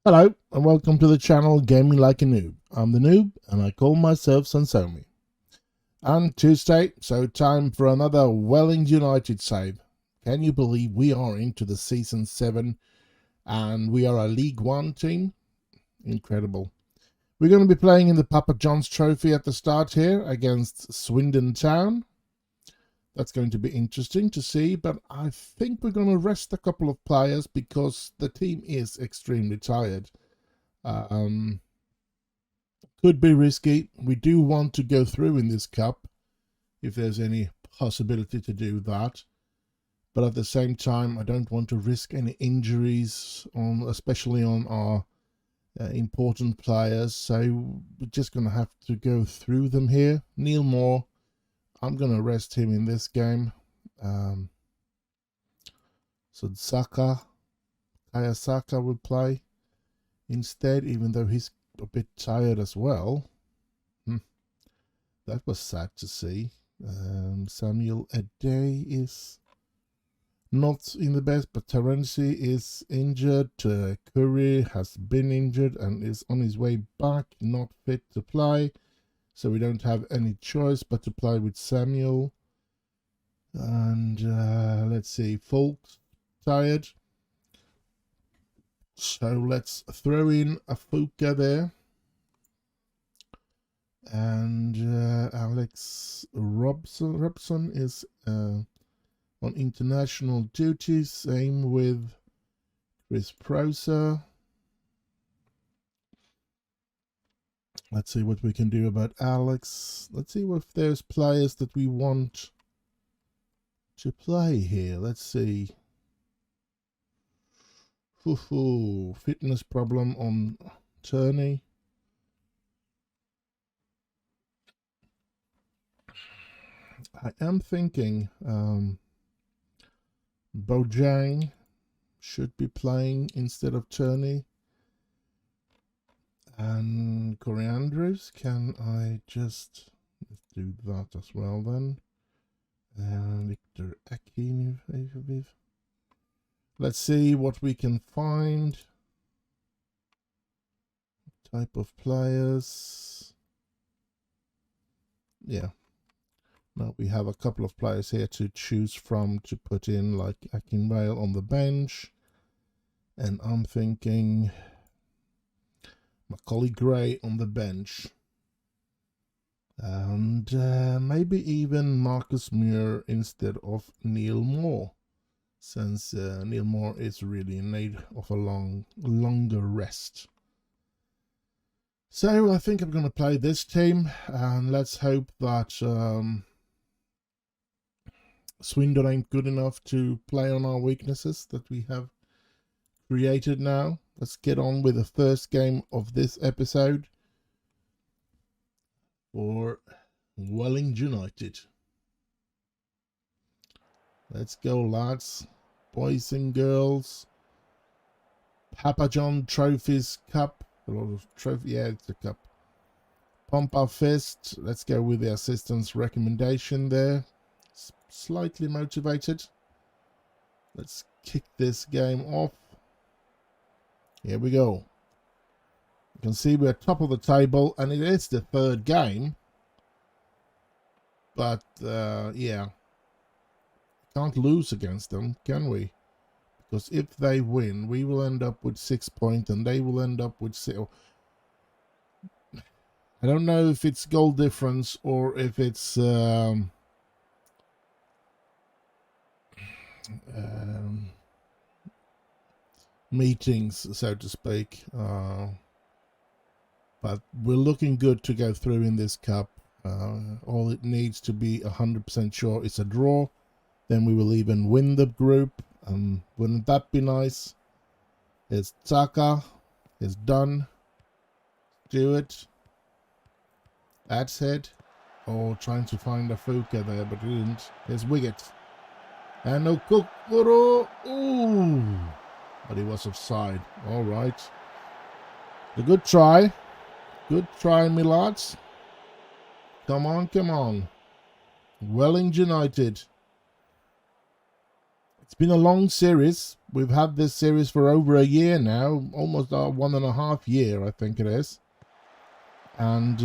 Hello and welcome to the channel Gaming Like a Noob. I'm the Noob and I call myself Sansomi. And Tuesday, so time for another Welling United save. Can you believe we are into the season 7 and we are a League 1 team? Incredible. We're going to be playing in the Papa John's Trophy at the start here against Swindon Town. That's going to be interesting to see, but I think we're going to rest a couple of players because the team is extremely tired. Could be risky. We do want to go through in this cup if there's any possibility to do that. But at the same time, I don't want to risk any injuries, especially on our important players. So we're just going to have to go through them here. Neil Moore, I'm going to rest him in this game. So Kaya Saka will play instead, even though he's a bit tired as well. That was sad to see. Samuel Ade is not in the best, but Terenzi is injured. Curry has been injured and is on his way back, not fit to play. So we don't have any choice but to play with Samuel. And let's see, Folks tired. So let's throw in a Fuka there. And Alex Robson is on international duty. Same with Chris Proser. Let's see what we can do about Alex. Let's see if there's players that we want to play here. Let's see. Fitness problem on Turney. I am thinking Bojang should be playing instead of Turney. And Coriandros, can I just do that as well then? Victor Akinov. Let's see what we can find. Type of players. Yeah. Now we have a couple of players here to choose from to put in, like Akinvale on the bench. And I'm thinking Macaulay Gray on the bench. And maybe even Marcus Muir instead of Neil Moore, since Neil Moore is really in need of a longer rest. So I think I'm going to play this team, and let's hope that Swindon ain't good enough to play on our weaknesses that we have created now. Let's get on with the first game of this episode for Welling United. Let's go, lads, boys and girls. Papa John Trophies Cup. Yeah, it's a cup. Pump our fist. Let's go with the assistant's recommendation there. Slightly motivated. Let's kick this game off. Here we go. You can see we're top of the table, and it is the third game. But yeah, can't lose against them, can we? Because if they win, we will end up with 6 points, and they will end up with 0. I don't know if it's goal difference or if it's meetings, so to speak. But we're looking good to go through in this cup. All it needs to be 100% sure is a draw. Then we will even win the group. Wouldn't that be nice? It's Taka. It's done. Do it. That's it. Oh, trying to find a Fuka there, but we didn't. There's Wiggett. And Okokoro. Ooh. But he was offside. All right. A good try. Good try, my lads. Come on, come on. Welling United. It's been a long series. We've had this series for over a year now, almost 1.5 years, I think it is. And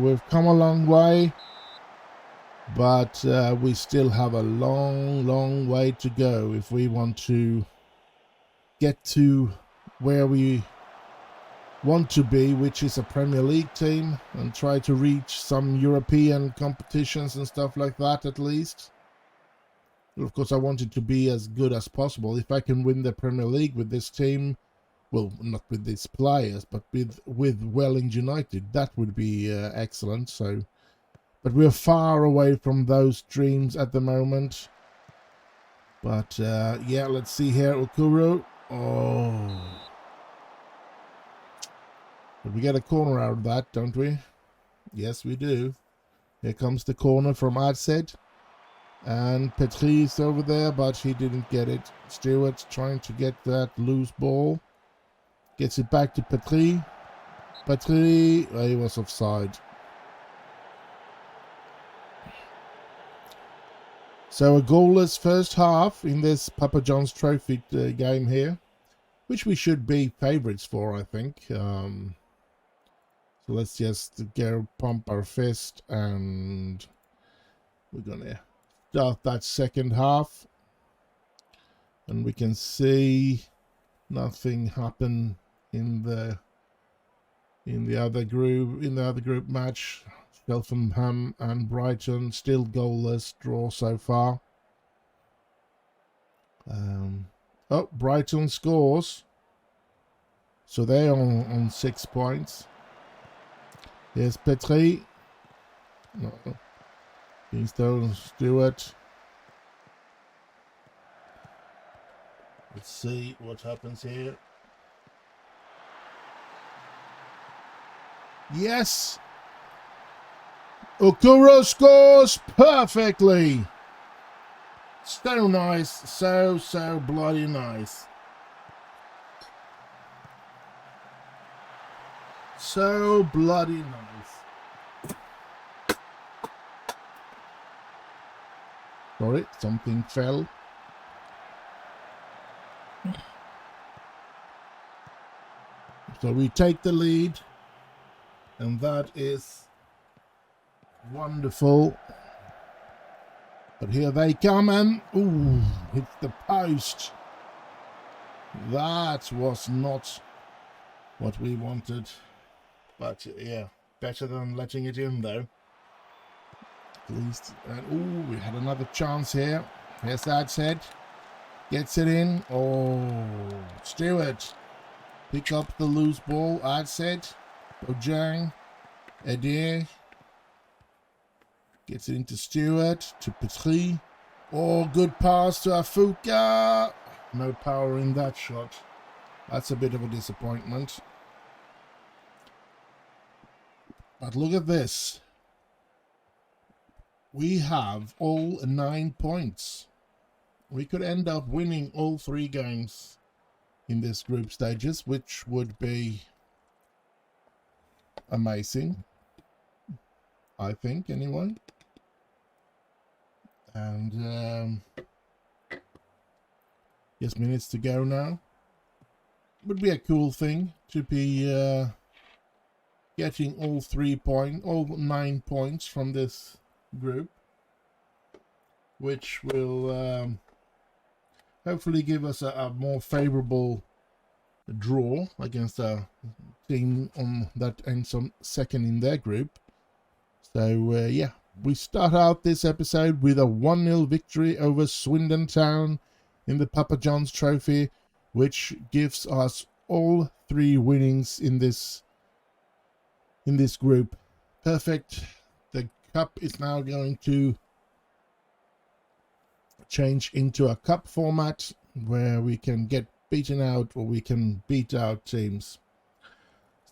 we've come a long way, but we still have a long way to go if we want to get to where we want to be, which is a Premier League team, and try to reach some European competitions and stuff like that at least. Of course, I want it to be as good as possible. If I can win the Premier League with this team, well, not with these players, but with Welling United, that would be excellent. So, but we're far away from those dreams at the moment. But yeah, let's see here, Okuro. Oh, but we get a corner out of that, don't we? Yes, we do. Here comes the corner from Adset. And Petri is over there, but he didn't get it. Stewart trying to get that loose ball. Gets it back to Petri. Petri, oh, he was offside. So a goalless first half in this Papa John's Trophy game here, which we should be favourites for, I think. So let's just go pump our fist, and we're gonna start that second half, and we can see nothing happen in the other group match. Cheltenham and Brighton still goalless, draw so far. Oh, Brighton scores, so they're on 6 points. Here's Petri. No. Kingstone, Stewart. Let's see what happens here. Yes! Okuro scores perfectly! So nice, so bloody nice. So bloody nice. Sorry, something fell. So we take the lead, and that is wonderful. But here they come, and ooh, hits the post. That was not what we wanted, but yeah, better than letting it in though. At least, and ooh, we had another chance here. Here's Adset, gets it in. Oh, Stewart pick up the loose ball. Adset, Bojang, Adair gets it into Stewart, to Petri. Oh, good pass to Afuka. No power in that shot. That's a bit of a disappointment. But look at this. We have all 9 points. We could end up winning all 3 games in this group stages, which would be amazing, I think, anyway. And yes, minutes to go now. Would be a cool thing to be getting all 9 points from this group, which will hopefully give us a more favorable draw against a team that ends on second in their group. So yeah, we start out this episode with a 1-0 victory over Swindon Town in the Papa John's Trophy, which gives us all 3 winnings in this group. Perfect. The cup is now going to change into a cup format where we can get beaten out, or we can beat out teams.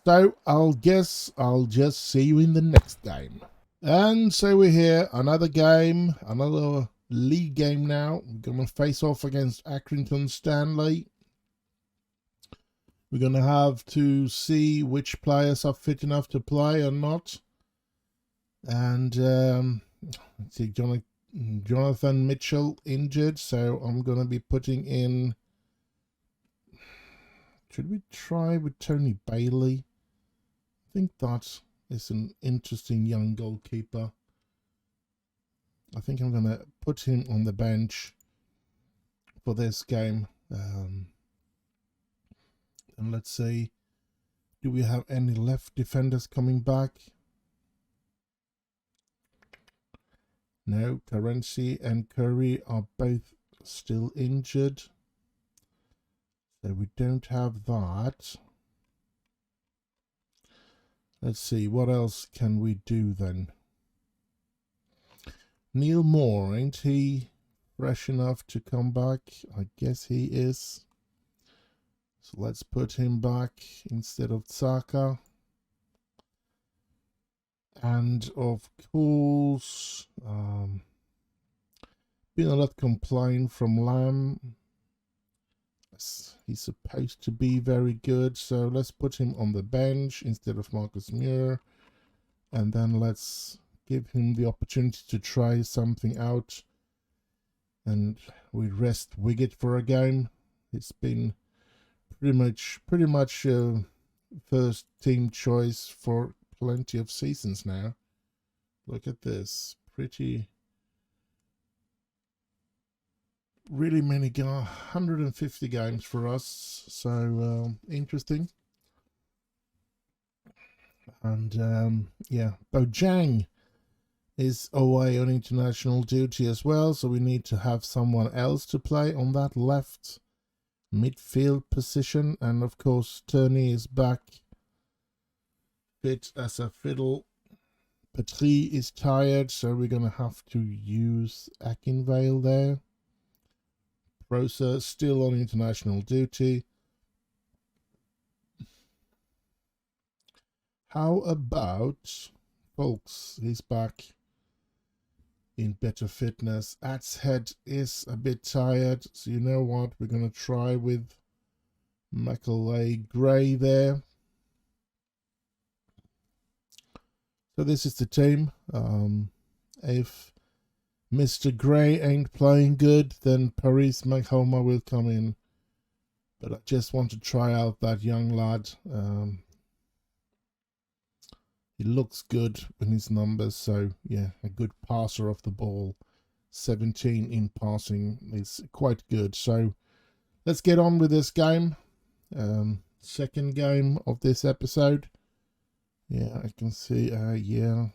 So I'll guess I'll just see you in the next game. And so we're here, another game, another league game now. We're going to face off against Accrington Stanley. We're going to have to see which players are fit enough to play or not. And let's see, Jonathan Mitchell injured, so I'm going to be putting in... Should we try with Tony Bailey? I think that is an interesting young goalkeeper. I think I'm going to put him on the bench for this game. And let's see, do we have any left defenders coming back? No, Currency and Curry are both still injured. So we don't have that. Let's see, what else can we do then? Neil Moore, ain't he fresh enough to come back? I guess he is. So let's put him back instead of Saka. And of course, been a lot of complaint from Lamb. He's supposed to be very good, so let's put him on the bench instead of Marcus Muir. And then let's give him the opportunity to try something out. And we rest Wiggett for a game. It's been pretty much first team choice for plenty of seasons now. Look at this, really many 150 games for us, so interesting. And yeah, Bojang is away on international duty as well, so we need to have someone else to play on that left midfield position. And of course Turney is back fit as a fiddle. Petrie is tired, so we're gonna have to use Akinvale there. Prosa still on international duty. How about Folks? He's back in better fitness. Adshead is a bit tired, so you know what? We're going to try with Macaulay Gray there. So this is the team. If Mr. Gray ain't playing good, then Paris Maghoma will come in. But I just want to try out that young lad. He looks good in his numbers, so yeah, a good passer of the ball. 17 in passing is quite good. So let's get on with this game. Second game of this episode. Yeah, I can see, yeah.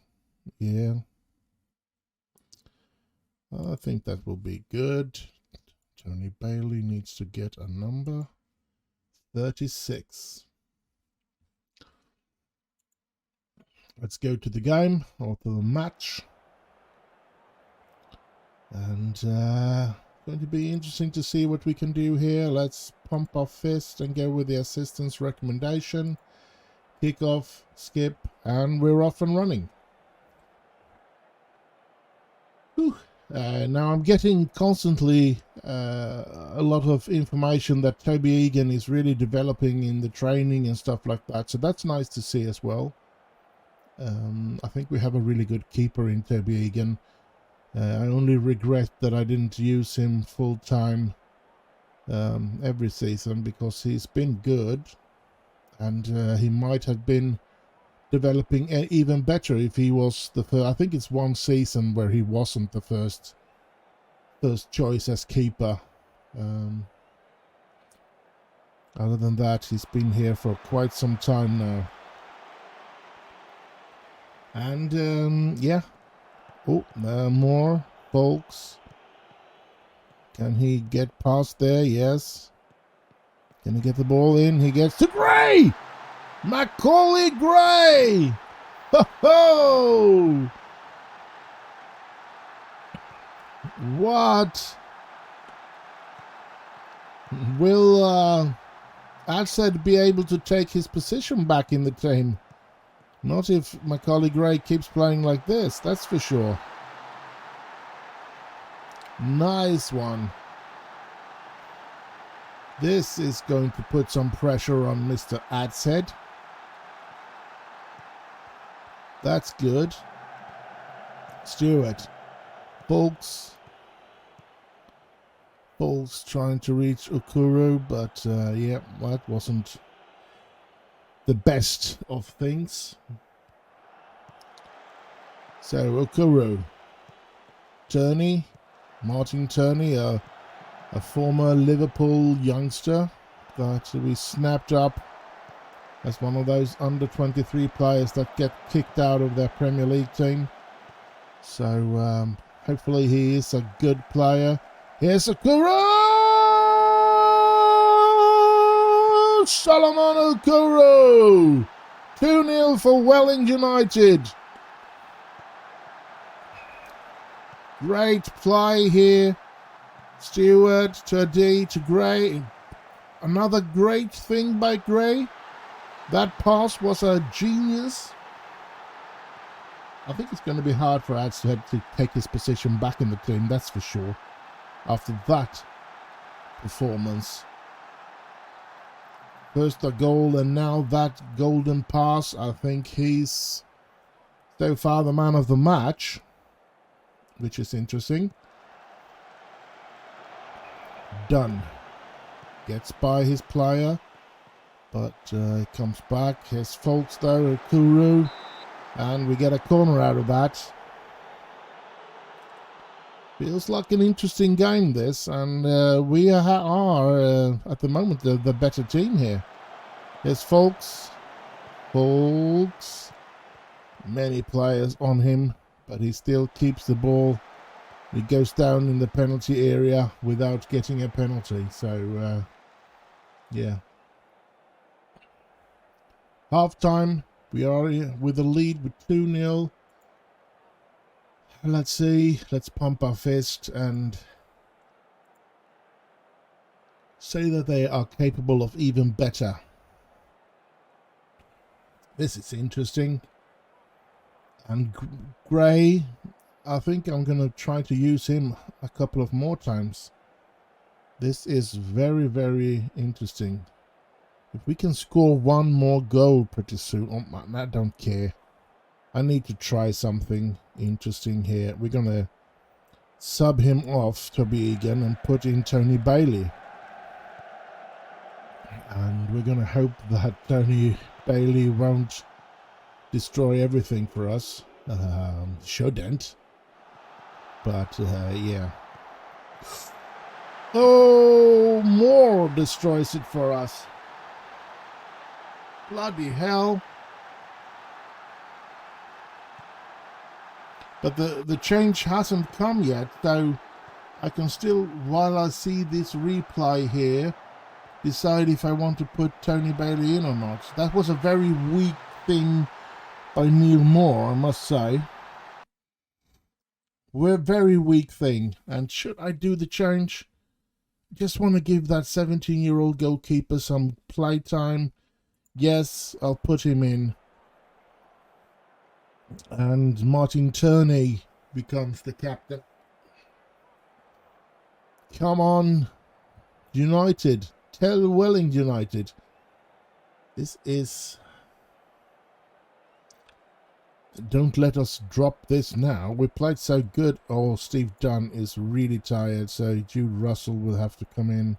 I think that will be good. Tony Bailey needs to get a number. 36. Let's go to the game, or to the match. And going to be interesting to see what we can do here. Let's pump our fist and go with the assistant's recommendation. Kick off, skip, and we're off and running. Whew. Now I'm getting constantly a lot of information that Toby Egan is really developing in the training and stuff like that. So that's nice to see as well. I think we have a really good keeper in Toby Egan. I only regret that I didn't use him full time every season, because he's been good, and he might have been developing even better if he was the first. I think it's one season where he wasn't the first choice as keeper. Other than that, he's been here for quite some time now. And yeah. Oh, more folks. Can he get past there? Yes. Can he get the ball in? He gets to Gray! Macaulay Gray! Ho ho! What? Will Adshead be able to take his position back in the team? Not if Macaulay Gray keeps playing like this, that's for sure. Nice one. This is going to put some pressure on Mr. Adshead. That's good. Stewart. Folks trying to reach Ukuru, but yeah, that wasn't the best of things. So Ukuru, Turney, Martin Turney, a former Liverpool youngster that we snapped up as one of those under 23 players that get kicked out of their Premier League team. So hopefully he is a good player. Here's Ukuru! Solomon Ukuru! 2-0 for Welling United. Great play here. Stewart to D to Gray. Another great thing by Gray. That pass was a genius. I think it's going to be hard for Ads to take his position back in the team, that's for sure. After that performance. First a goal and now that golden pass. I think he's so far the man of the match, which is interesting. Done. Gets by his player, but he comes back. Here's Folks though, Kuru, and we get a corner out of that. Feels like an interesting game, this, and we are at the moment the better team here. Here's Folks. Many players on him, but he still keeps the ball. He goes down in the penalty area without getting a penalty. So, yeah. Half time, we are with a lead with 2-0. Let's see, let's pump our fist and say that they are capable of even better. This is interesting. And Gray, I think I'm going to try to use him a couple of more times. This is very, very interesting. If we can score one more goal pretty soon, oh man, I don't care. I need to try something interesting here. We're going to sub him off to Egan and put in Tony Bailey. And we're going to hope that Tony Bailey won't destroy everything for us. Shouldn't. But, yeah. Oh, Moore destroys it for us. Bloody hell. But the change hasn't come yet, though I can still, while I see this replay here, decide if I want to put Tony Bailey in or not. That was a very weak thing by Neil Moore, I must say. We're a very weak thing, and should I do the change? Just want to give that 17-year-old goalkeeper some playtime. Yes, I'll put him in. And Martin Turney becomes the captain. Come on, United. Tell Welling United. This is... Don't let us drop this now. We played so good. Oh, Steve Dunn is really tired, so Jude Russell will have to come in.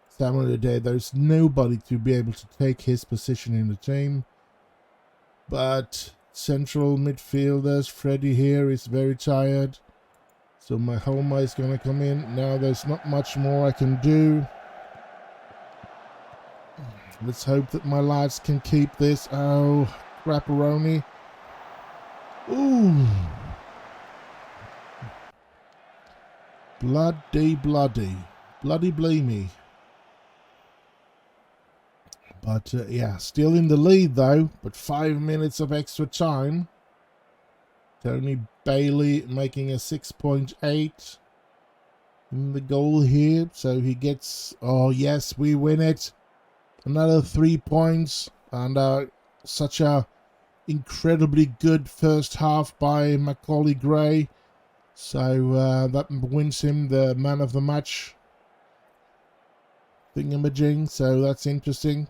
Samuel Ade, there's nobody to be able to take his position in the team. But central midfielders, Freddie here is very tired. So my Homa is going to come in. Now there's not much more I can do. Let's hope that my lads can keep this. Oh, crapperoni. Ooh. Bloody blamey. But yeah, still in the lead though, but 5 minutes of extra time. Tony Bailey making a 6.8 in the goal here, so he gets, oh yes, we win it. Another 3 points, and such a incredibly good first half by Macaulay Gray. So that wins him the man of the match thingamajig, so that's interesting.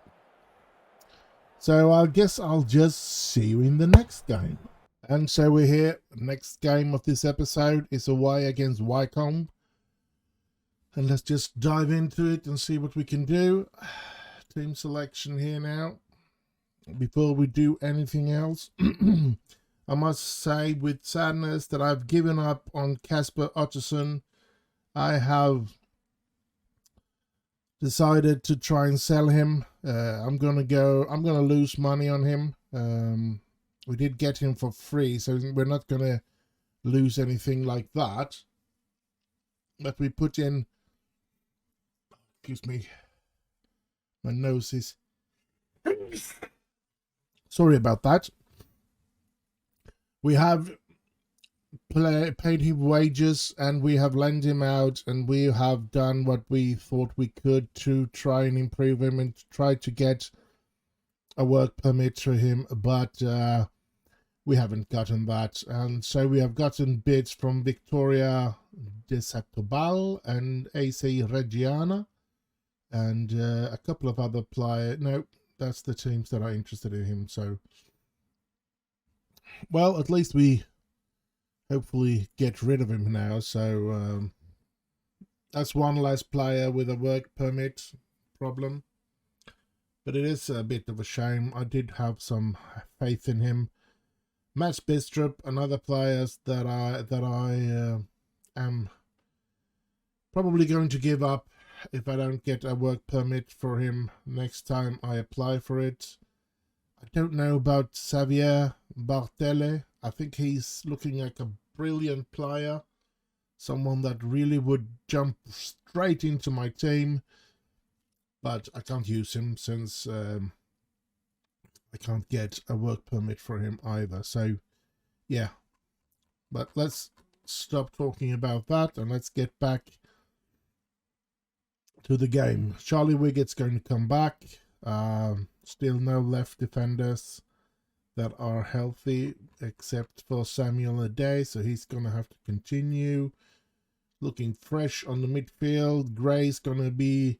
So I guess I'll just see you in the next game. And so we're here. Next game of this episode is away against Wycombe. And let's just dive into it and see what we can do. Team selection here now. Before we do anything else, I must say with sadness that I've given up on Casper Otterson. I have decided to try and sell him. I'm gonna lose money on him. We did get him for free, so we're not gonna lose anything like that. But we put in, excuse me, my nose is sorry about that. We have paid him wages and we have lent him out, and we have done what we thought we could to try and improve him and try to get a work permit for him, but we haven't gotten that. And so we have gotten bids from Victoria de Setúbal and AC Reggiana and a couple of other players. No, that's the teams that are interested in him. So, well, at least we hopefully get rid of him now. So that's one less player with a work permit problem. But it is a bit of a shame. I did have some faith in him. Mats Bistrup and other players that I am probably going to give up if I don't get a work permit for him next time I apply for it. I don't know about Xavier Bartele. I think he's looking like a brilliant player. Someone that really would jump straight into my team. But I can't use him since I can't get a work permit for him either. So, yeah. But let's stop talking about that and let's get back to the game. Charlie Wiggett's going to come back. Still no left defenders that are healthy except for Samuel Ade, so he's going to have to continue. Looking fresh on the midfield. Gray's going to be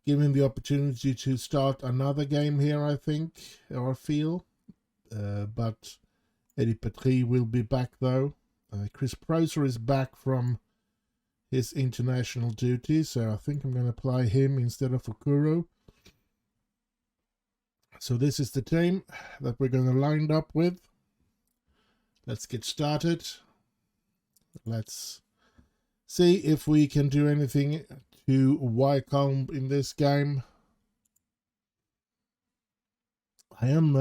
given the opportunity to start another game here, I think, or feel. But Eddie Petrie will be back, though. Chris Proser is back from his international duty, so I think I'm going to apply him instead of Fukuro. So this is the team that we're going to line up with. Let's get started. Let's see if we can do anything to Wycombe in this game. I am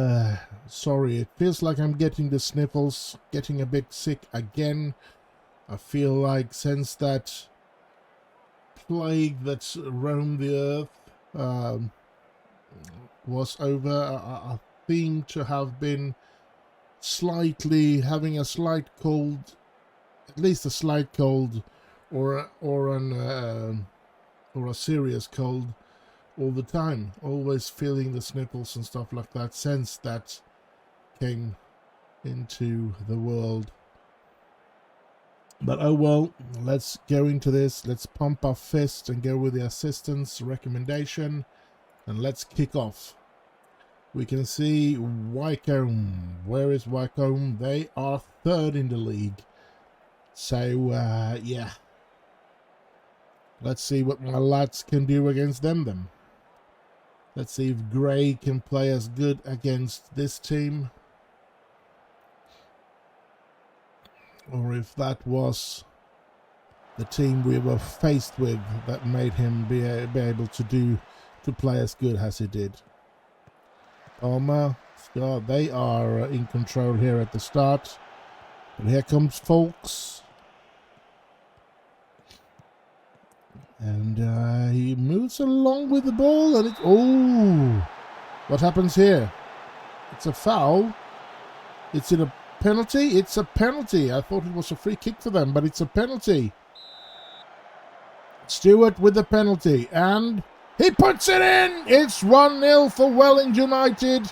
sorry, it feels like I'm getting the sniffles, getting a bit sick again. I feel like since that plague that's roamed the earth was over, I seem to have been having a slight cold, at least a slight cold, or a serious cold all the time, always feeling the sniffles and stuff like that since that came into the world. But oh well, let's go into this. Let's pump our fist and go with the assistant's recommendation, and let's kick off. We can see Wycombe. Where is Wycombe? They are third in the league. So yeah, let's see what my lads can do against them then. Let's see if Gray can play as good against this team, or if that was the team we were faced with that made him be able to play as good as he did. Palmer, Scott, they are in control here at the start. But here comes Folks. And he moves along with the ball, and oh, what happens here? It's a foul. It's a penalty. It's a penalty. I thought it was a free kick for them, but it's a penalty. Stewart with the penalty, and he puts it in. It's 1-0 for Welling United.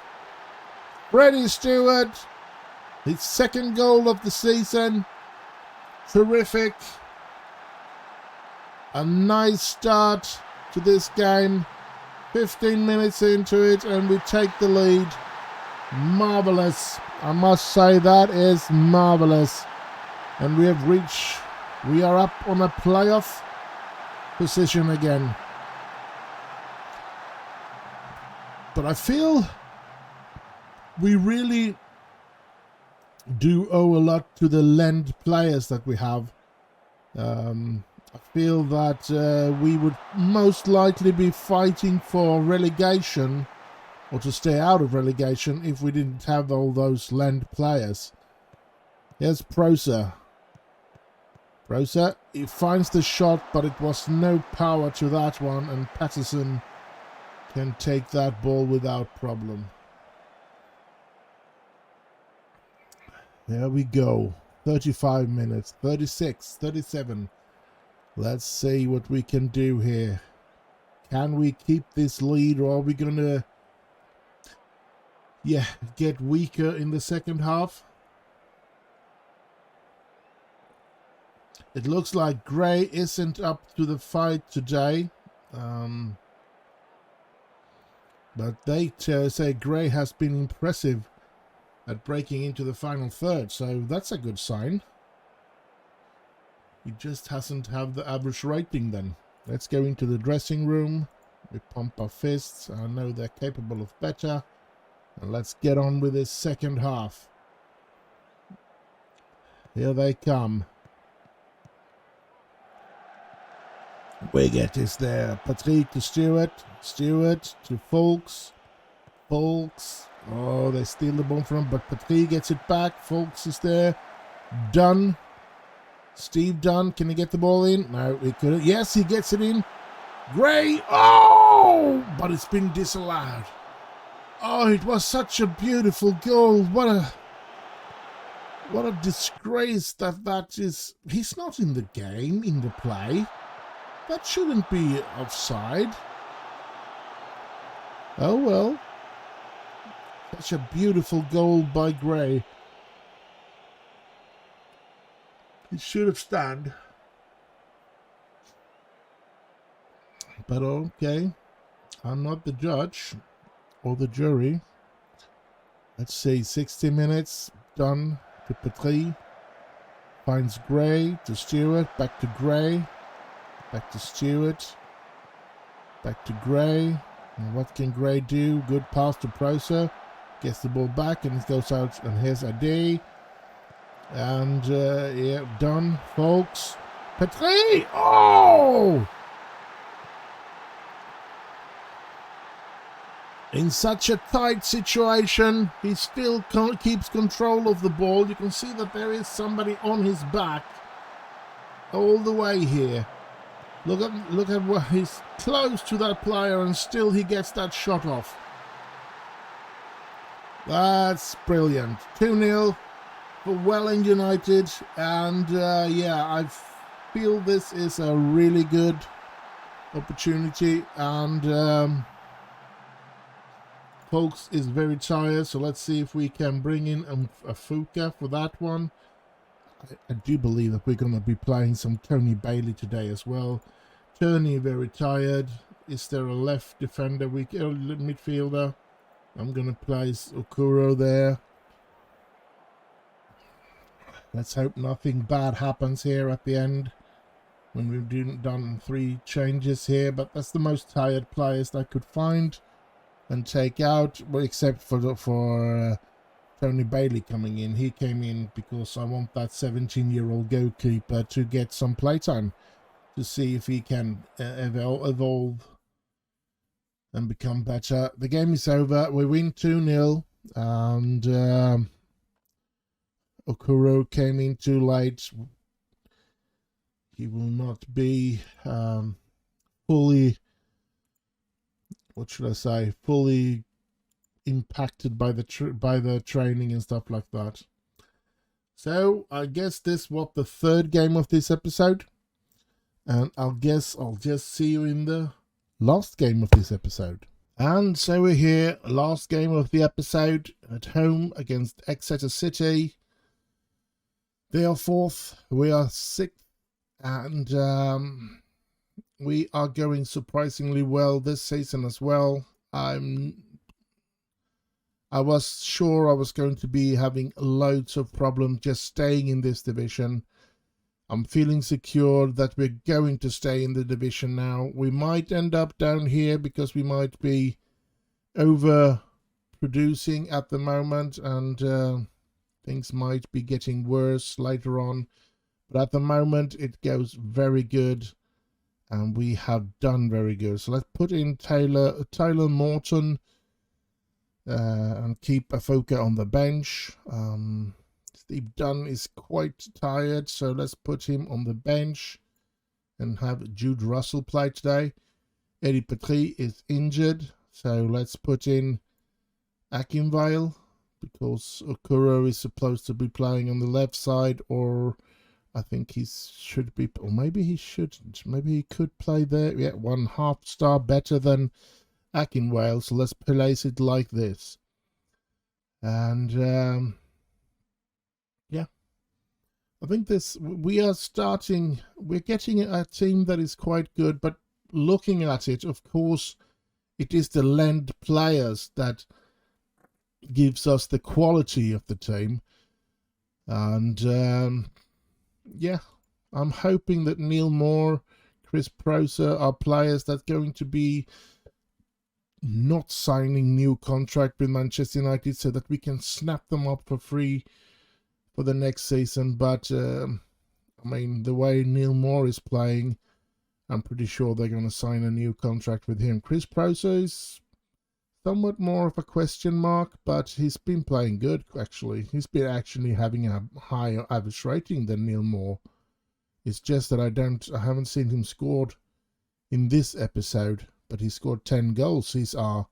Freddie Stewart, his second goal of the season. Terrific. A nice start to this game. 15 minutes into it and we take the lead. Marvellous. I must say that is marvelous. And we are up on a playoff position again. But I feel we really do owe a lot to the lend players that we have. I feel that we would most likely be fighting for relegation or to stay out of relegation if we didn't have all those lend players. Here's Proser. Proser, he finds the shot, but it was no power to that one, and Patterson can take that ball without problem. There we go. 35 minutes, 36, 37. Let's see what we can do here. Can we keep this lead, or are we going to get weaker in the second half? It looks like Gray isn't up to the fight today. But they say Gray has been impressive at breaking into the final third, so that's a good sign. He just hasn't have the average rating then. Let's go into the dressing room. We pump our fists. I know they're capable of better. And let's get on with this second half. Here they come. Wiggett is there. Patrick to Stewart. Stewart to Folks. Folks. Oh, they steal the ball from him, but Patrick gets it back. Folks is there. Dunn. Steve Dunn, can he get the ball in? No, he couldn't. Yes, he gets it in. Gray. Oh, but it's been disallowed. Oh, it was such a beautiful goal. What a disgrace that is. He's not in the game, in the play. That shouldn't be offside. Oh well. Such a beautiful goal by Gray. He should have stand. But okay. I'm not the judge or the jury. Let's see. 60 minutes. Done to Petrie. Finds Gray to Stewart. Back to Gray. Back to Stewart. Back to Gray. And what can Gray do? Good pass to Proser. Gets the ball back and it goes out. And here's Ade. And yeah, done, folks. Petrie! Oh! In such a tight situation, he still keeps control of the ball. You can see that there is somebody on his back all the way here. Look at where he's close to that player and still he gets that shot off. That's brilliant. 2-0 for Welling United, and yeah, I feel this is a really good opportunity, and Folks is very tired, so let's see if we can bring in a Fuka for that one. I do believe that we're going to be playing some Tony Bailey today as well. Tony very tired. Is there a left defender, midfielder? I'm going to place Okuro there. Let's hope nothing bad happens here at the end when we've done 3 changes here. But that's the most tired players I could find and take out, well, except for Tony Bailey coming in. He came in because I want that 17-year-old goalkeeper to get some playtime to see if he can evolve and become better. The game is over. We win 2-0, and Okuro came in too late. He will not be fully, what should I say, fully impacted by the training and stuff like that. So I guess this was the 3rd game of this episode, and I'll just see you in the last game of this episode. And so we're here, last game of the episode, at home against Exeter City. They are 4th, we are 6th, and we are going surprisingly well this season as well. I'm I was sure I was going to be having loads of problems just staying in this division. I'm feeling secure that we're going to stay in the division now. We might end up down here because we might be overproducing at the moment, and things might be getting worse later on. But at the moment it goes very good, and we have done very good. So let's put in Tyler Morton and keep Afoka on the bench. Steve Dunn is quite tired, so let's put him on the bench and have Jude Russell play today. Eddie Petrie is injured, so let's put in Akinvale because Okuro is supposed to be playing on the left side, or I think he should be, or maybe he shouldn't. Maybe he could play there. Yeah, 1/2 star better than Akinvale, so let's place it like this. And yeah, I think we're getting a team that is quite good, but looking at it, of course, it is the lend players that gives us the quality of the team. And yeah, I'm hoping that Neil Moore, Chris Proser are players that are going to be not signing new contract with Manchester United so that we can snap them up for free for the next season. But I mean, the way Neil Moore is playing, I'm pretty sure they're going to sign a new contract with him. Chris Proser is somewhat more of a question mark, but he's been playing good, actually. He's been actually having a higher average rating than Neil Moore. It's just that I haven't seen him scored in this episode, but he scored 10 goals. He's our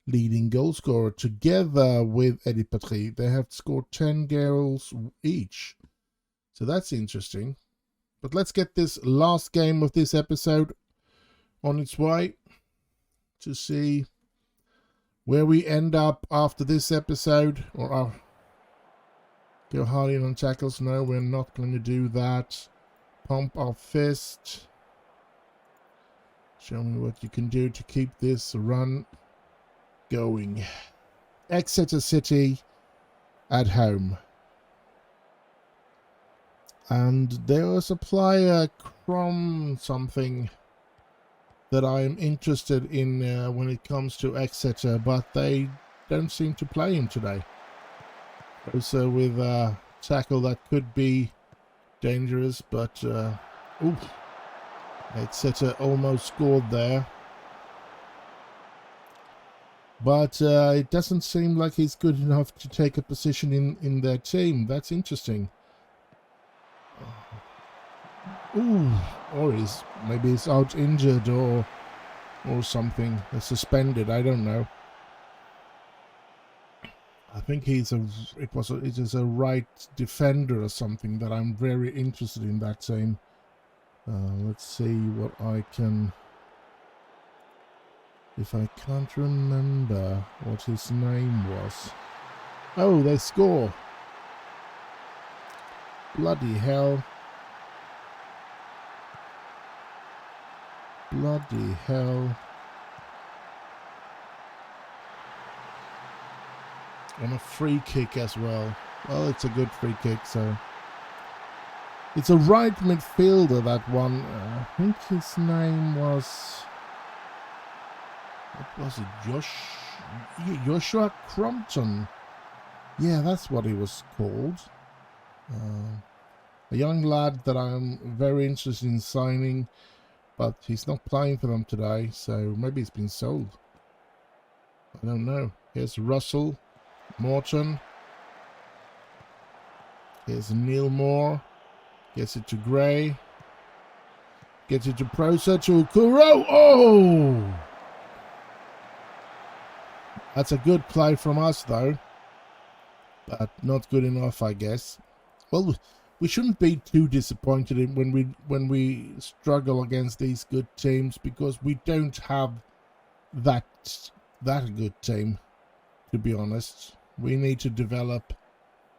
leading goal scorer together with Eddie Petrie. They have scored 10 goals each. So that's interesting. But let's get this last game of this episode on its way to see where we end up after this episode. Or go hard in on tackles. No, we're not going to do that. Pump our fist. Show me what you can do to keep this run going. Exeter City at home. And there was a player, Crom something, that I'm interested in when it comes to Exeter, but they don't seem to play him today. Also with a tackle that could be dangerous, but Exeter almost scored there. But it doesn't seem like he's good enough to take a position in their team. That's interesting. Ooh, or maybe he's out injured or something. Suspended, I don't know. I think it is a right defender or something that I'm very interested in that team. Let's see what I can... If I can't remember what his name was. Oh, they score. Bloody hell. Bloody hell. And a free kick as well. Well, it's a good free kick, so... It's a right midfielder, that one. I think his name was... What was it? Joshua Crompton. Yeah, that's what he was called. A young lad that I'm very interested in signing, but he's not playing for them today, so maybe he's been sold. I don't know. Here's Russell, Morton. Here's Neil Moore. Gets it to Gray. Gets it to Proser, to Kuro. Oh! That's a good play from us, though. But not good enough, I guess. Well, we shouldn't be too disappointed when we struggle against these good teams, because we don't have that good team, to be honest. We need to develop.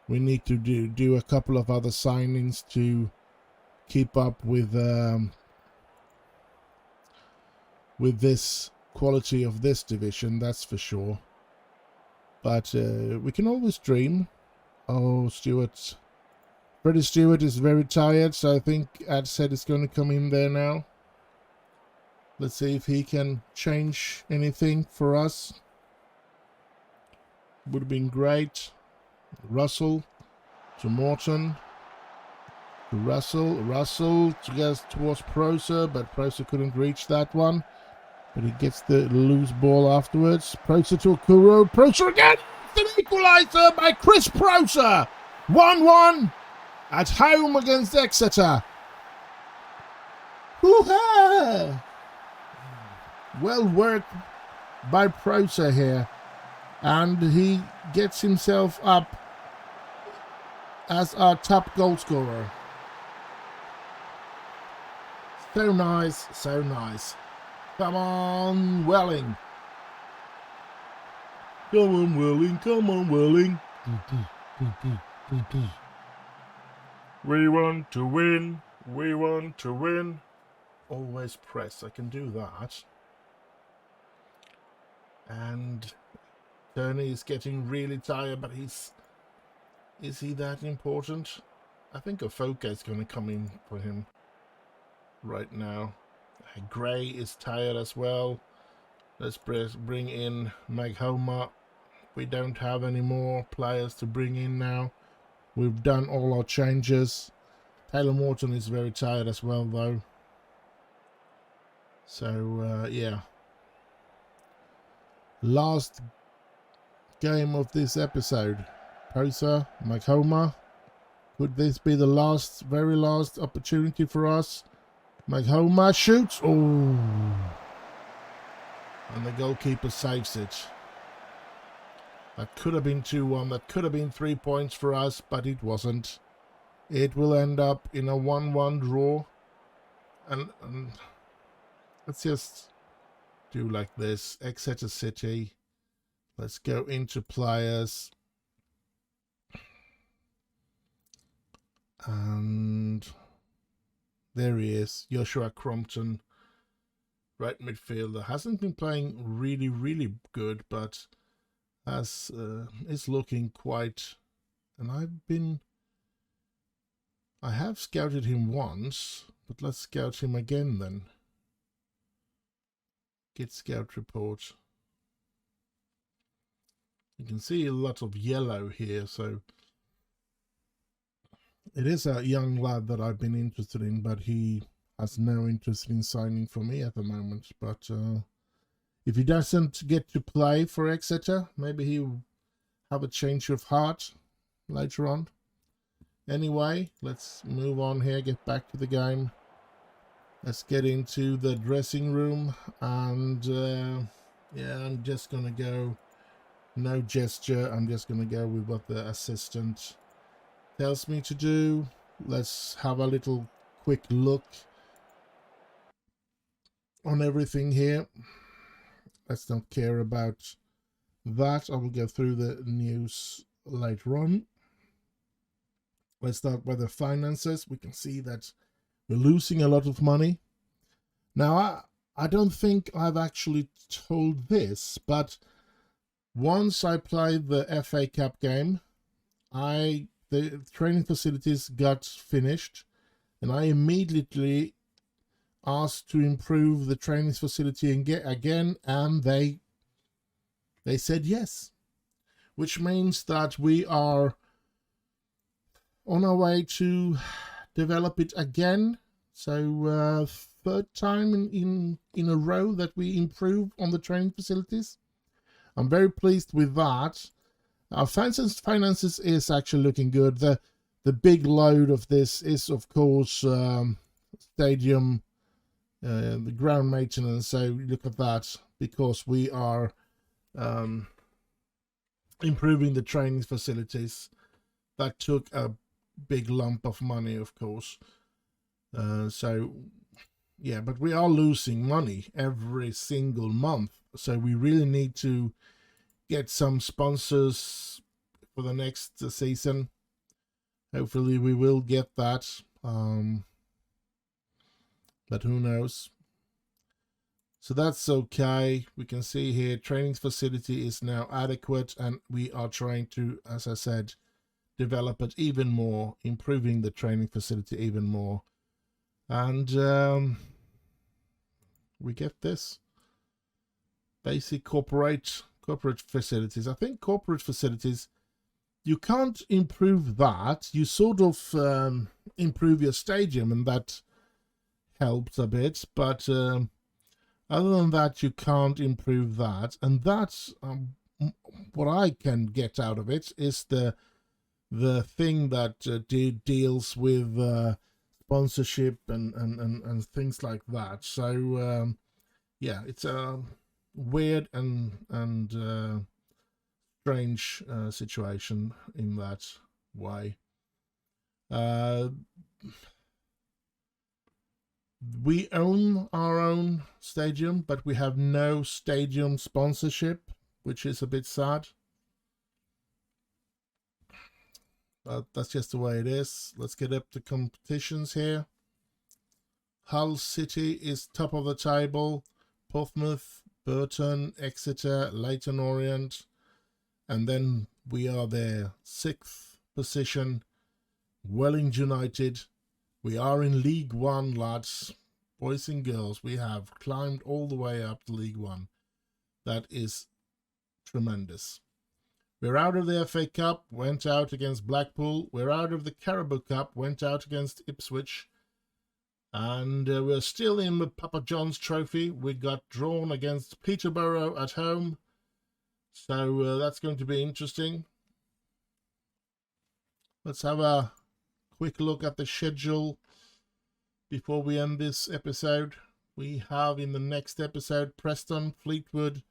We need to do a couple of other signings to keep up with this quality of this division, that's for sure. But we can always dream. Oh, Freddie Stewart is very tired, so I think Adset is going to come in there now. Let's see if he can change anything for us. Would have been great. Russell to Morton. To Russell to get towards Proser, but Proser couldn't reach that one. But he gets the loose ball afterwards. Proser to Okuro. Proser again! An equaliser by Chris Proser! 1-1 at home against Exeter. Hoo-ha! Well worked by Proser here. And he gets himself up as our top goal scorer. So nice, so nice. Come on, Welling. Come on, Welling, come on, Welling. We want to win, we want to win. Always press, I can do that. And Turney is getting really tired, but is he that important? I think Ofoka is going to come in for him right now. Gray is tired as well. Let's bring in Maghoma. We don't have any more players to bring in now. We've done all our changes. Taylor Morton is very tired as well, though. So, yeah. Last game of this episode. Proser, Maghoma. Could this be the last, very last opportunity for us? Maghoma shoots. Oh. And the goalkeeper saves it. That could have been 2-1. That could have been 3 points for us, but it wasn't. It will end up in a 1-1 draw. And let's just do like this. Exeter City. Let's go into players. And there he is, Joshua Crompton, right midfielder. Hasn't been playing really, really good, but is looking quite. And I have scouted him once, but let's scout him again then. Get scout report. You can see a lot of yellow here, so it is a young lad that I've been interested in, but he has no interest in signing for me at the moment. But if he doesn't get to play for Exeter, maybe he'll have a change of heart later on. Anyway, let's move on here, get back to the game. Let's get into the dressing room, and yeah, I'm just gonna go no gesture. I'm just gonna go with what the assistant tells me to do. Let's have a little quick look on everything here. Let's not care about that. I will go through the news later on. Let's start with the finances. We can see that we're losing a lot of money. Now, I don't think I've actually told this, but once I played the FA Cup game, the training facilities got finished, and I immediately asked to improve the training facility again, and they said yes, which means that we are on our way to develop it again. So third time in a row that we improve on the training facilities. I'm very pleased with that. Our finances is actually looking good. The big load of this is, of course, stadium, the ground maintenance. So look at that, because we are improving the training facilities. That took a big lump of money, of course. So yeah, but we are losing money every single month. So we really need to get some sponsors for the next season. Hopefully we will get that, but who knows. So that's okay. We can see here training facility is now adequate, and we are trying to, as I said, develop it even more, improving the training facility even more. And we get this basic corporate facilities. I think corporate facilities, you can't improve that. You sort of improve your stadium, and that helps a bit, but other than that, you can't improve that. And that's what I can get out of it is the thing that deals with sponsorship and things like that. So yeah, it's a weird and strange situation in that way. We own our own stadium, but we have no stadium sponsorship, which is a bit sad. But that's just the way it is. Let's get up to competitions here. Hull City is top of the table. Portsmouth, Burton, Exeter, Leyton Orient. And then we are there, 6th position. Welling United. We are in League One, lads, boys and girls. We have climbed all the way up to League One. That is tremendous. We're out of the FA Cup, went out against Blackpool. We're out of the Carabao Cup, went out against Ipswich. And we're still in the Papa John's Trophy. We got drawn against Peterborough at home. So that's going to be interesting. Let's have a quick look at the schedule before we end this episode. We have in the next episode Preston, Fleetwood,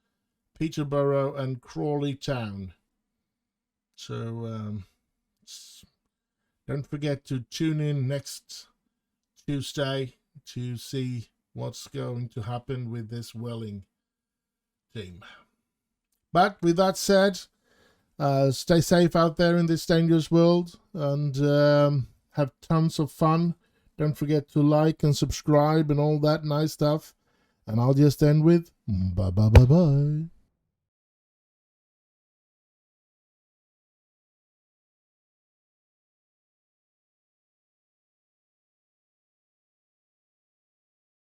Peterborough and Crawley Town. So don't forget to tune in next Tuesday to see what's going to happen with this Welling team. But with that said, stay safe out there in this dangerous world, and have tons of fun. Don't forget to like and subscribe and all that nice stuff. And I'll just end with bye bye bye bye.